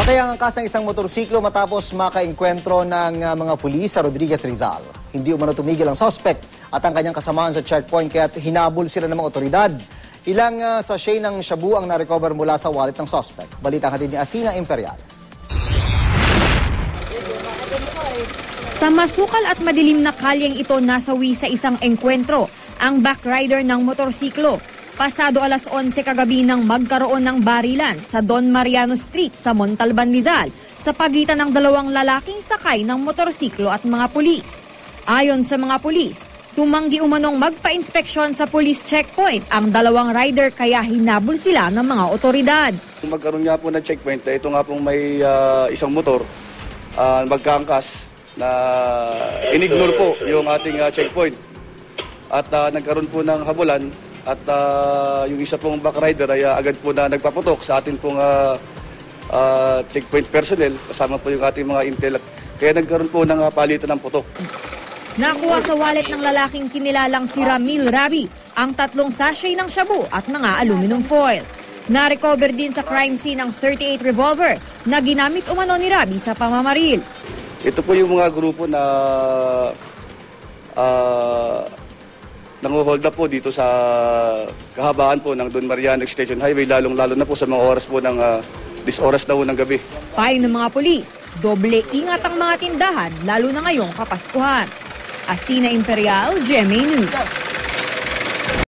Patay ang angkas ng isang motorsiklo matapos makaengkwentro ng mga pulis sa Rodriguez, Rizal. Hindi umano tumigil ang suspect at ang kanyang kasamahan sa checkpoint kaya't hinabol sila ng mga otoridad. Ilang sachet ng shabu ang narecover mula sa wallet ng suspect. Balita hatid ni Athena Imperial. Sa masukal at madilim na kalyeng ito nasawi sa isang engkwentro ang backrider ng motorsiklo. Pasado alas 11 kagabi nang magkaroon ng barilan sa Don Mariano Street sa Montalban, Rizal sa pagitan ng dalawang lalaking sakay ng motorsiklo at mga pulis. Ayon sa mga pulis, tumanggi umanong magpa-inspeksyon sa police checkpoint ang dalawang rider kaya hinabol sila ng mga otoridad. Magkaroon nga po ng checkpoint, ito nga pong may isang motor magkaangkas na inignore po yung ating checkpoint at nagkaroon po ng habulan. At yung isa pong backrider ay agad po na nagpaputok sa ating pong checkpoint personnel, kasama po yung ating mga intel. Kaya nagkaroon po ng palitan ng putok. Nakuha sa wallet ng lalaking kinilalang si Ramil Rabi ang 3 sachet ng shabu at mga aluminum foil. Na-recover din sa crime scene ang 38 revolver na ginamit umano ni Rabi sa pamamaril. Ito po yung mga grupo na nanguhold up po dito sa kahabaan po ng Don Mariano Extension Highway, lalong-lalo na po sa mga oras po ng oras na po ng gabi. Payo ng mga pulis, doble ingat ang mga tindahan lalo na ngayong Kapaskuhan. Athena Imperial, GMA News.